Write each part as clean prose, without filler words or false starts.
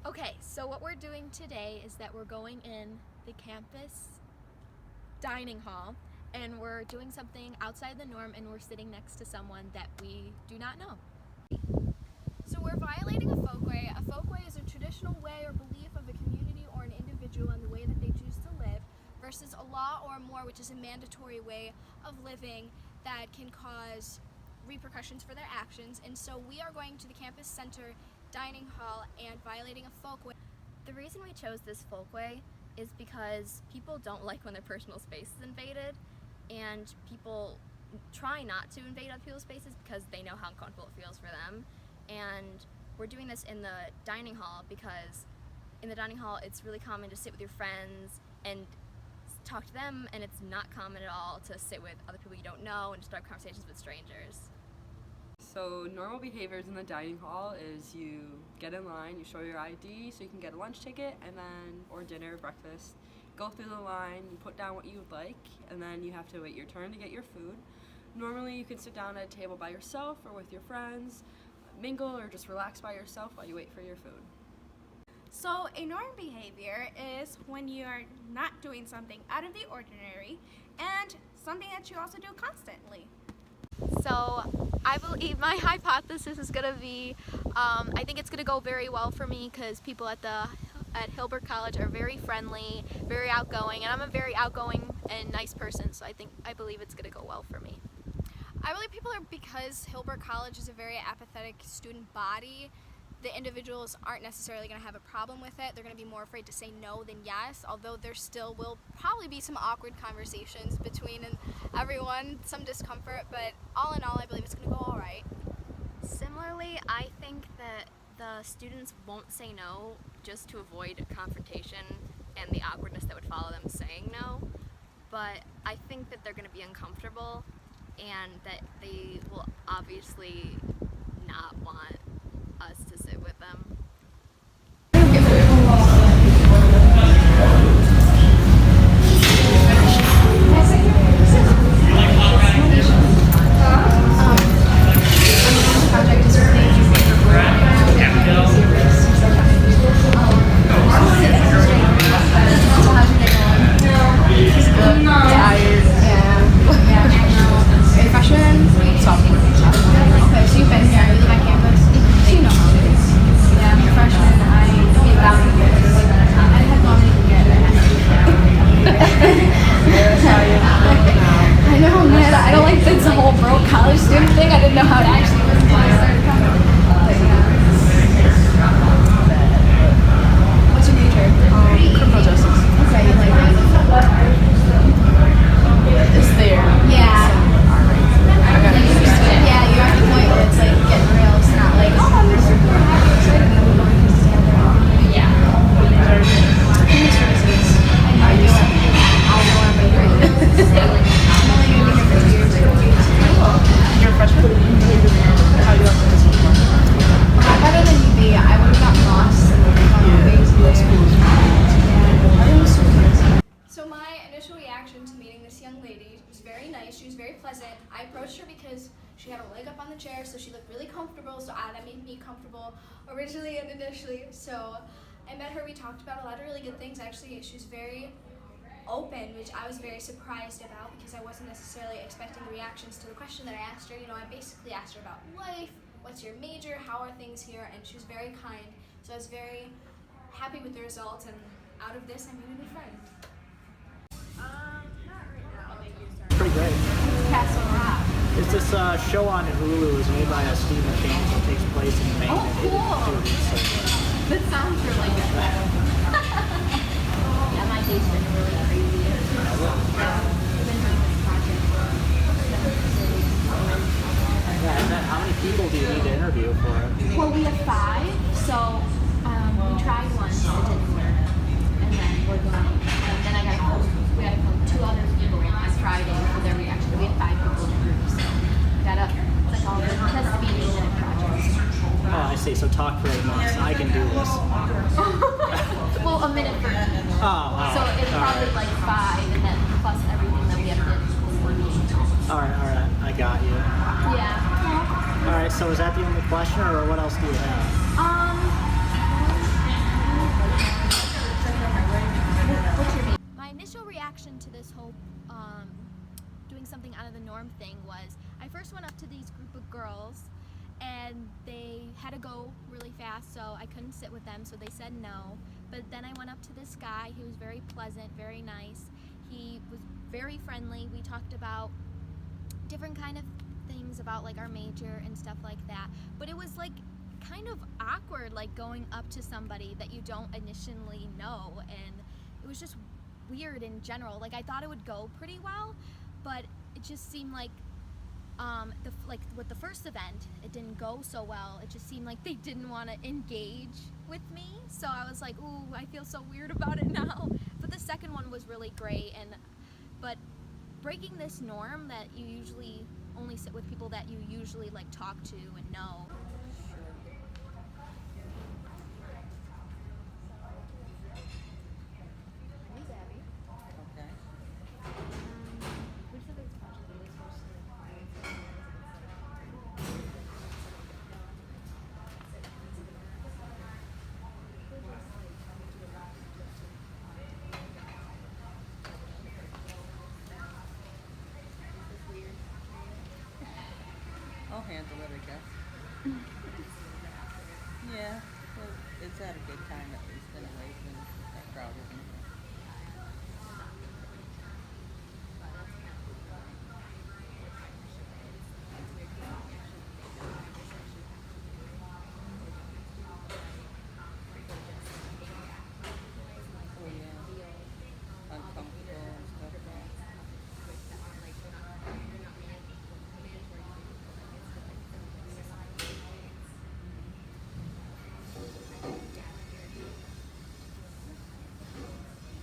Okay, so what we're doing today is that we're going in the campus dining hall and we're doing something outside the norm and we're sitting next to someone that we do not know. So we're violating a folkway. A folkway is a traditional way or belief of a community or an individual and the way that they choose to live versus a law or more, which is a mandatory way of living that can cause repercussions for their actions. And so we are going to the campus center dining hall and violating a folkway. The reason we chose this folkway is because people don't like when their personal space is invaded, and people try not to invade other people's spaces because they know how uncomfortable it feels for them. And we're doing this in the dining hall because in the dining hall it's really common to sit with your friends and talk to them, and it's not common at all to sit with other people you don't know and start conversations with strangers. So normal behaviors in the dining hall is you get in line, you show your ID so you can get a lunch ticket, and then or dinner, breakfast. Go through the line, you put down what you would like, and then you have to wait your turn to get your food. Normally you can sit down at a table by yourself or with your friends, mingle or just relax by yourself while you wait for your food. So a norm behavior is when you're not doing something out of the ordinary and something that you also do constantly. So I believe my hypothesis is going to be, I think it's going to go very well for me because people at Hillbrook College are very friendly, very outgoing, and I'm a very outgoing and nice person, so I believe it's going to go well for me. I believe people are, because Hillbrook College is a very apathetic student body, the individuals aren't necessarily going to have a problem with it. They're going to be more afraid to say no than yes, although there still will probably be some awkward conversations between everyone, some discomfort, but all in all, I believe it's going to go all right. Similarly, I think that the students won't say no just to avoid confrontation and the awkwardness that would follow them saying no, but I think that they're going to be uncomfortable and that they will obviously not want us to sit with them. College student thing, I didn't know how it actually was until I started coming. What's your major? Criminal justice. Okay, you like it? It's there. Yeah. I got it. Yeah, you're at the point where it's like getting real. It's not like, oh, I'm just super happy, excited, and then we're going to stand there. Yeah. Human services. I do it. I'll go on my grade. I'm only going to be here for 2 years. You're a freshman? How do you like this one? Better than you be. I would have gotten lost. So my initial reaction to meeting this young lady was very nice. She was very pleasant. I approached her because she had a leg up on the chair, so she looked really comfortable. So that made me comfortable originally and initially. So I met her. We talked about a lot of really good things. Actually, she was very open, which I was very surprised about because I wasn't necessarily expecting reactions to the question that I asked her. You know, I basically asked her about life, what's your major, how are things here, and she was very kind. So I was very happy with the results, and out of this, I made a new friend. Not right now. Pretty great. Castle Rock. It's this show on Hulu. It's made by Steve McCain. It takes place in Maine. Oh, cool. That sounds really good. Yeah, my day's been really crazy. Yeah, and then how many people do you need to interview for it? Well, we have 5, so we tried once, it didn't work, and then we're going, and then we got to call 2 other people on Friday for their reaction. We had 5 people in the group, so we got it's like all the test meetings and projects. Oh, I see. So talk for 8 months. I can do this. Well, a minute for each. Oh, So it's probably like 5, and then plus everything that we have to do. All right. I got you. Yeah. All right. So is that the only question, or what else do you have? reaction to this whole doing something out of the norm thing was I first went up to these group of girls and they had to go really fast, so I couldn't sit with them, so they said no. But then I went up to this guy. He was very pleasant, very nice. He was very friendly. We talked about different kind of things about like our major and stuff like that. But it was like kind of awkward, like going up to somebody that you don't initially know, and it was just weird in general. Like I thought it would go pretty well, but it just seemed like with the first event, it didn't go so well. It just seemed like they didn't want to engage with me. So I was like, ooh, I feel so weird about it now. But the second one was really great, but breaking this norm that you usually only sit with people that you usually like talk to and know. Okay. I'll handle it, I guess. Yeah, well, it's at a good time at least anyway, when that crowd isn't here. Oh yeah, uncomfortable and stuff, yeah.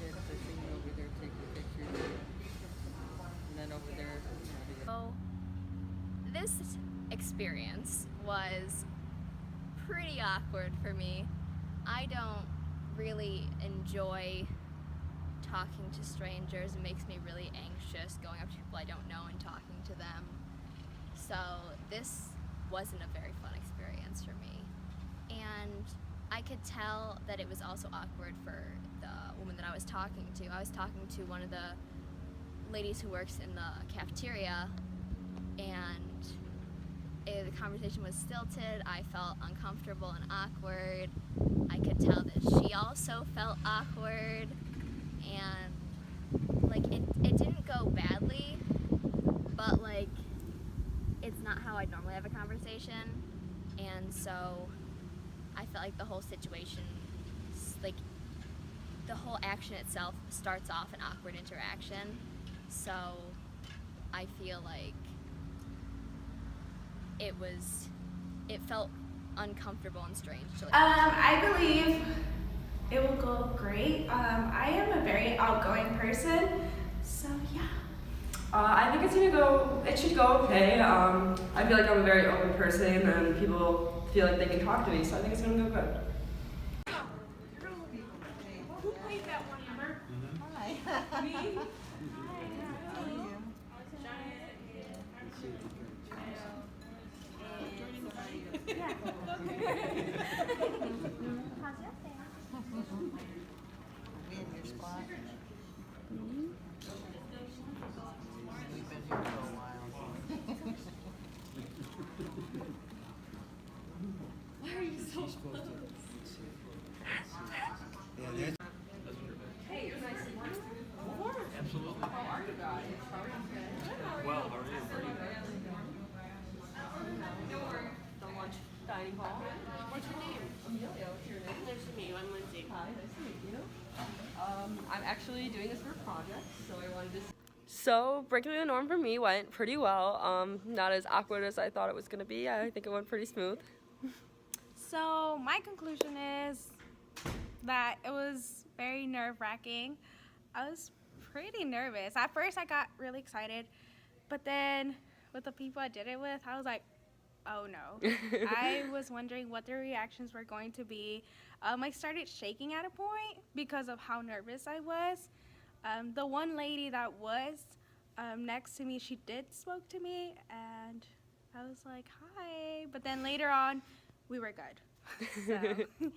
Yeah, 'cause I seen you over there taking pictures, and then over there, you know, So this experience was pretty awkward for me. I don't really enjoy talking to strangers. It makes me really anxious going up to people I don't know and talking to them. So this wasn't a very fun experience for me. And I could tell that it was also awkward for the woman that I was talking to. I was talking to one of the ladies who works in the cafeteria, and the conversation was stilted. I felt uncomfortable and awkward. I could tell that she also felt awkward, and like it didn't go badly, but like it's not how I'd normally have a conversation, and so I felt like the whole situation, like the whole action itself starts off an awkward interaction, so I feel like it felt uncomfortable and strange to like I believe it will go great. I am a very outgoing person, so yeah. I think it should go okay. I feel like I'm a very open person and people feel like they can talk to me, so I think it's gonna go good. Who played that one number? Hi. Me? We in your spot? We've been here for a while. why are you so close? The lunch dining hall. What's your name? Amelia. What's your name? Nice to meet you. I'm Lindsay. Hi, nice to meet you. I'm actually doing this for a project, so I wanted to. So breaking the norm for me went pretty well. Not as awkward as I thought it was gonna be. I think it went pretty smooth. So my conclusion is that it was very nerve-wracking. I was pretty nervous. At first I got really excited, but then with the people I did it with, I was like, oh no. I was wondering what their reactions were going to be. I started shaking at a point because of how nervous I was. The one lady that was next to me, she did spoke to me, and I was like, hi. But then later on, we were good. So